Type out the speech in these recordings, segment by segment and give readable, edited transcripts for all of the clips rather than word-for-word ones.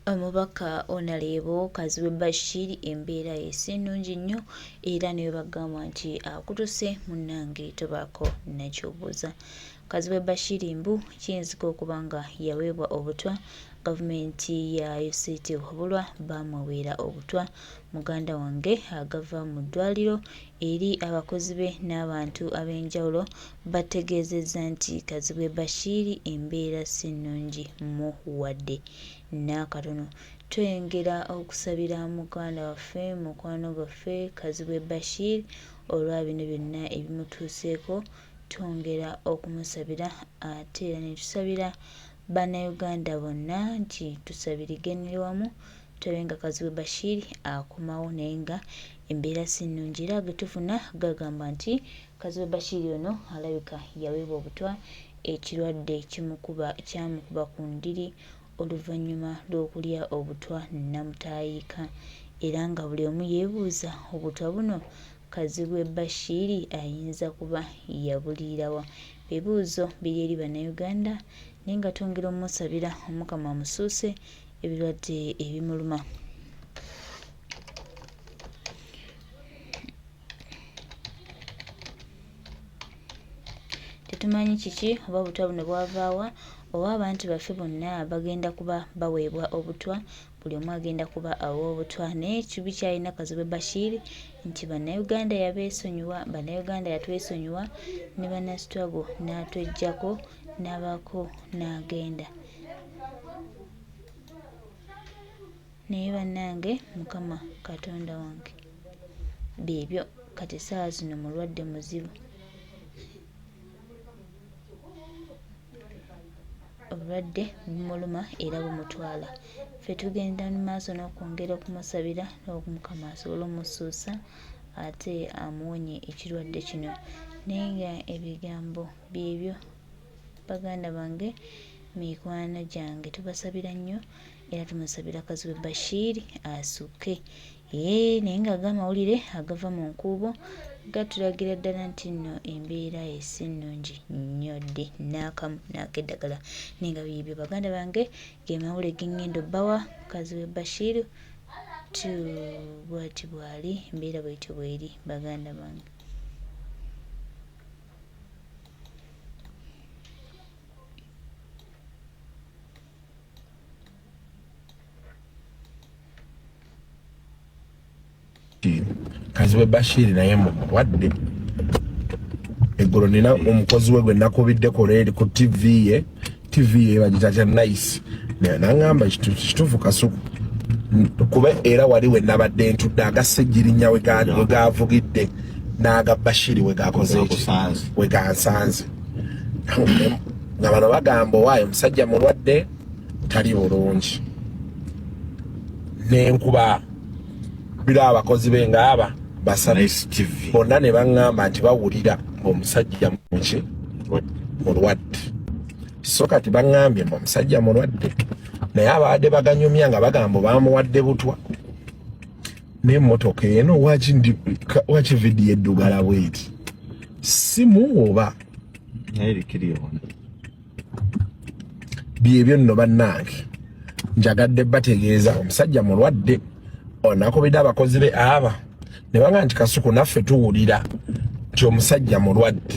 Omubaka Onalebo Kazibwe Bashir embeera y'ennungi nnyo era ne bagamba nti akutuse munnange tobaako nakyobuuza. Kazibwe Bashir mbu kiyinzika okuba nga yaweebwa obutwa, gavumenti ya UCT wabulwa baamuweera obutwa. Muganda wange agava mu ddwaliro eri abakozi be n'abantu ab'enjawulo bategeezezza nti Kazibwe Bashir embeera si nnungi mu wadde n'akatono. Twengera okusabira muganda waffe mukwano gwaffe Kazibwe Bashir olwa bino byonna ebimutuuseeko, twongera okumusabira ate era ne tusabira bannayuganda bonna nti tusabiriganire wamu tulabe nga Kazibwe Bashir akomawo, naye nga embeera si nnungi. Era getufuna gagamba nti Kazibwe Bashir ono alabika yaweebwa obutwa, ekirwadde kyamukuba ku ndiri oluvannyuma lw'okulya obutwa namutayiika, era nga buli omu yeebuuza obutwa buno Kazibwe Bashir ayinza kuba yabuliirawa. Ebibuuzo biri eri bannayuganda, naye nga twongera omusabira Omukama amusuuse ebirwadde ebimuluma. Tetumanyi kiki oba obutwa buno bwavaawa, oba abantu baffe bonna bagenda kuba baweebwa obutwa, buli omu agenda kuba awa obutwa. Naye kibi kyalina Kazibwe Bashir nti bannayuganda yabeesonyiwa, bannayuganda yatwesonyiwa, ne bannasitwago n'atweggyako n'abaako n'agenda. Naye bannange Mukama Katonda wange byebyo kati essaawa zino mulwadde muzibu. Obulwadde bumuluma era bumutwala. Ffe tugenda mu maaso n'okwongera okumusabira n'Omukama asobole omusuusa ate amuwonye ekirwadde kino. Naye nga ebigambo byebyo baganda bange, mikwano gyange, tubasabira nnyo era tumusabira Kazibwe Bashir asuke. Naye nga amawulire agava mu nkuubo gatulagira ddala nti nno embeera si nnungi nnyo dde n'akamu n'akeddagala. Naye nga byebyo baganda bange ge mawulire ge ngenda obbawa. Kazibwe Bashir bw'ati bw'ali, embeera bw'etyo bw'eri baganda bange. Kazibwe Bashir naye mulwadde. Eggulo nina omukozi we gwe nakubiddeko leeri ku TV ye bagita kya Nice. N'aŋŋamba kituufu Kasuku, kuba era wali we nabadde ntudde agasejjirinya we gaavugidde n'aga Bashir we gakoze we gansanze. Nga bano bagamba owaayo omusajja mulwadde tali bulungi. N'enkuba bira abakozi be ng'aba basaba bonna ne baŋŋamba nti bawulira ng'omusajja muki mulwadde. So kati baŋŋambye ng'omusajja mulwadde, naye abadde baganyumya nga bagamba baamuwadde butwa. N'emmotoka eno waki vidiyo eddugala bw'eti simu oba byebyo nno bannange njagadde bategeeza omusajja mulwadde. Onakubidde abakozi be aba ne banga nti Kasuku naffe tuwulira nti omusajja mulwadde,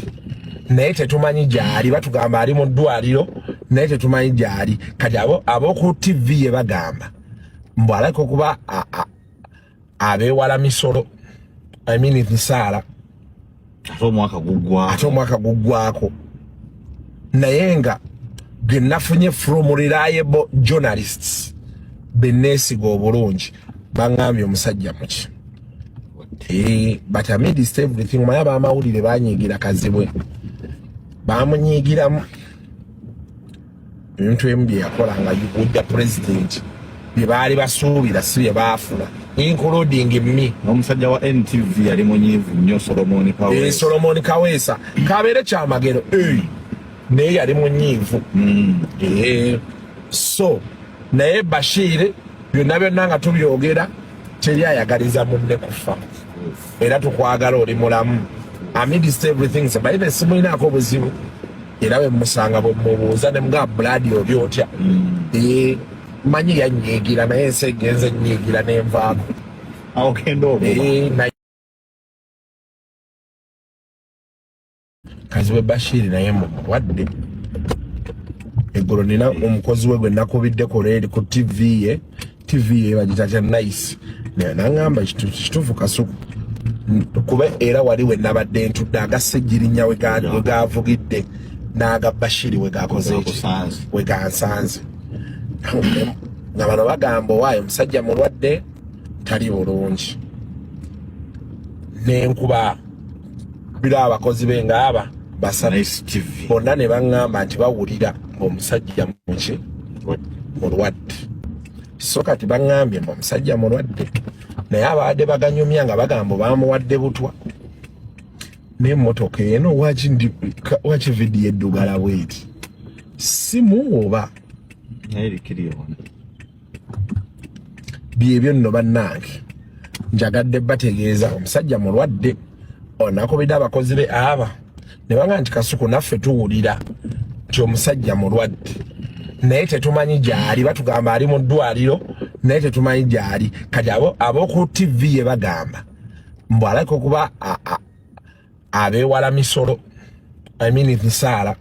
naye tetumanyi gy'ali. Batugamba ali mu ddwaliro naye tetumanyi gy'ali. Kati ab'oku TV ye bagamba mbu alabika okuba abeewala misolo, Nsaala, ate omwaka guggwako. Naye nga ge nafunye from reliable journalists benneesiga obulungi baŋŋambye omusajja muki. But amidst everything, maya b'amawulire banyiigira Kazibwe, bamunyiigiramu ebintu ebimu bye yakola nga yugudda president bye baali basuubira si bye baafuna, including me. N'omusajja wa NTV yali munyiivu nnyo, Solomon Kaweesa kabeere kyamagero naye yali munyiivu. So naye Bashir byonna nga tubyogera teri ayagaliza munne kufa, era tukwagala oli mulamu. Amidst everything, sabaine esimu inaako obuzibu era bwe musanga bwe mubuuza ne mga blood obi otya. manyi yanyigira naye nsegenze nyigira nenvaako awo genda obuba Kazibwe Bashiri naye mulwadde eggulo nina omukozi we gwe nakubiddeko leeri ku TV ye bagita kya nice naŋŋamba kituufu kasuku kuba era wali we nabadde ntudde agasejjirinya we gavugidde n'aga Bashiri we gakoze we gansanze nga bano bagamba owaayo omusajja mulwadde tali bulungi nenkuba bira abakozi be ngaaba basana bonna ne baŋŋamba nti bawulira ng'omusajja muki mulwadde so kati baŋŋambye ng'omusajja mulwadde naye abadde baganyumya nga bagamba bamuwadde butwa n'emmotoka eno waki vidiyo eddugala bweti simu oba byebyo nno bannange njagadde bategeeza omusajja mulwadde onakubidde abakozi be aba ne banga nti kasuku naffe tuwulira nti omusajja mulwadde naye tetumanyi gyali batugamba ali mu ddwaliro naye tetumanyi gyali kati ab'oku TV ye bagamba mbu alabika okuba abeewala misolo nsaala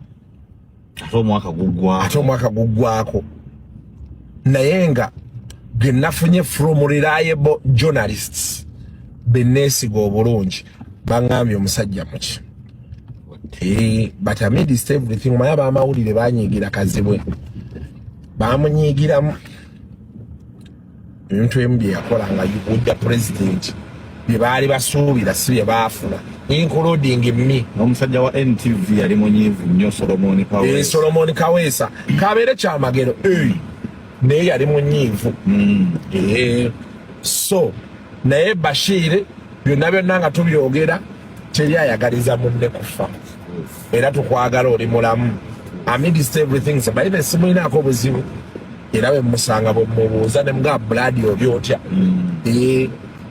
ate omwaka guggwako naye nga ge nafunye from reliable journalists beneesiga obulungi baŋŋambye omusajja muki but amidst everything maya bamawulire banyiigira Kazibwe bamunyigiramu ebintu ebimu bye yakola nga yugudda president bye baali basuubira si bye baafuna including me n'omusajja wa NTV yali munyiivu nnyo Solomon Kaweesa kabeere kyamagero naye yali munyiivu so naye Bashir byonna nga tubyogera teri ayagaliza munne kufa era tukwagala oli mulamu amidst everything sabaire essimu inaako obuzibu era bwe musanga bwemubuuza ne mga blood obi otya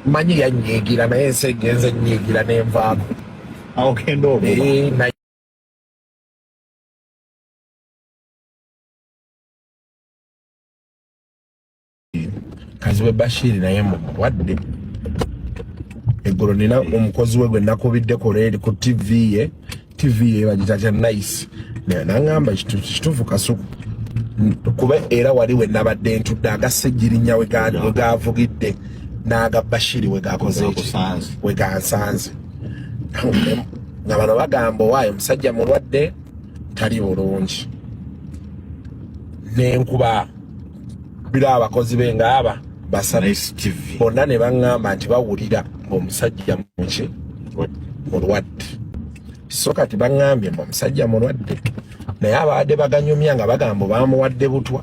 manyi yanyiigira naye nsegenze nyiigira nenvaako awo genda obuba Kazibwe Bashiri naye mulwadde eggulo nina omukozi we gwe nakubiddeko leeri ku TV ye bagita kya nice naŋŋamba kituufu kasuku kuba era wali we nabadde ntudde agasejjirinya we gavugidde n'aga Bashiri we gakoze we gansanze nga bano bagamba owaayo omusajja mulwadde tali bulungi nenkuba bira abakozi be ngaaba basana bonna ne baŋŋamba nti bawulira ng'omusajja muki mulwadde so kati baŋŋambye ng'omusajja mulwadde naye abadde baganyumya nga bagamba bamuwadde butwa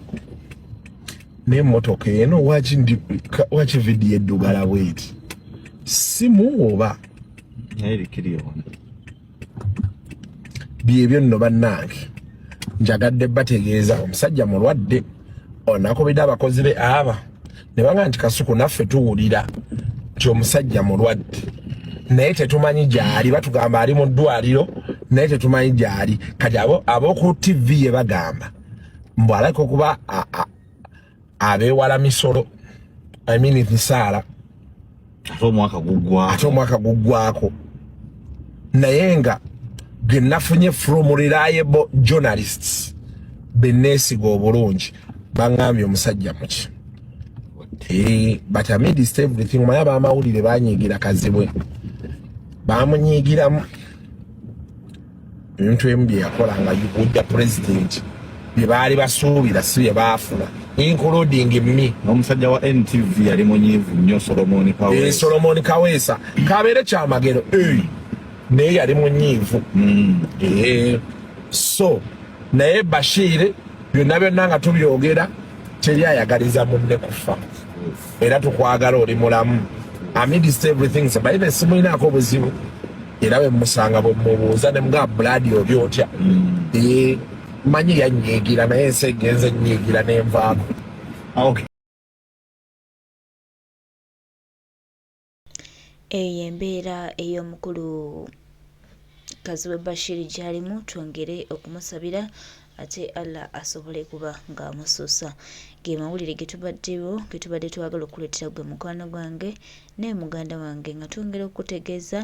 n'emmotoka eno waki vidiyo eddugala bweti simu oba byebyo nno bannange njagadde bategeeza omusajja mulwadde onakubidde abakozi be aba ne banga nti kasuku naffe tuwulira nti omusajja mulwadde naye tetumanyi gyali batugamba ali mu ddwaliro naye tetumanyi gyali kati ab'oku TV ye bagamba mbu alabika okuba abeewala misolo nsaala ate omwaka guggwako naye nga ge nafunye from reliable journalists beneesiga obulungi baŋŋambye omusajja muki but amidst everything maya bamawulire banyiigira Kazibwe bamunyigiramu ebintu ebimu bye yakola nga yugudda president bye baali basuubira si bye baafuna including me n'omusajja wa NTV yali munyiivu nnyo Solomon Kaweesa kabeere kyamagero naye yali munyiivu so naye Bashir byonna nga tubyogera teri ayagaliza munne kufa era tukwagala oli mulamu amidst everything sabaire essimu inaako obuzibu era bwe musanga bwemubuuza ne mga blood obi otya manyi yanyiigira naye nsegenze nyiigira nenvaako eyo embeera ey'omukulu Kazibwe Bashir gy'alimu twongere okumusabira ate Allah asobole kuba ng'amususa. Ge mawulire ge tubadde twagala okuleetera gwe mukwano gwange ne muganda wange nga twongera okutegeeza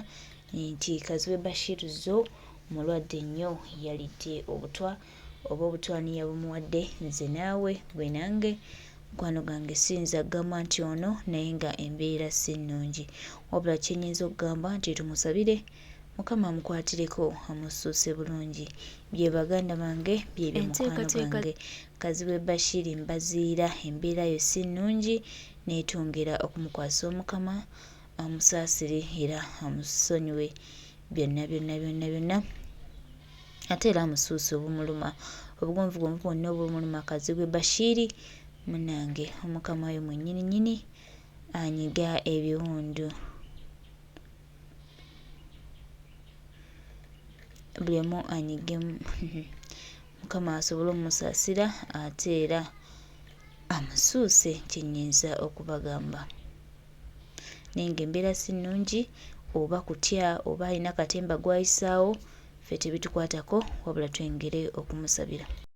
nti Kazibwe Bashir zo mulwadde nnyo, yalidde obutwa oba obutwa ni yabumuwadde. Nze naawe gwe nange mukwano gwange siyinza kugamba nti ono naye nga embeera si nnungi, wabula kyenyinza okugamba nti tumusabire Mukama amukwatireko amusuuse bulungi. Bye baganda bange, byebyo mukwano gwange. Kazibwe Bashir mbaziira embeera yo si nnungi, neetwongera okumukwasa Omukama amusaasire era amusonyiwe byonna ate era amusuuse obumuluma obugonvu bwonna obumuluma Kazibwe Bashir munange. Omukama oyo mwennyini anyiga ebiwundu, buli omu anyigemu Mukama asobole okumusaasira ate era amusuuse, kyennyinza okubagamba. Naye ng'embeera si nnungi oba kutya oba alina katemba gw'ayisaawo, ffe tebitukwatako wabula twengere okumusabira.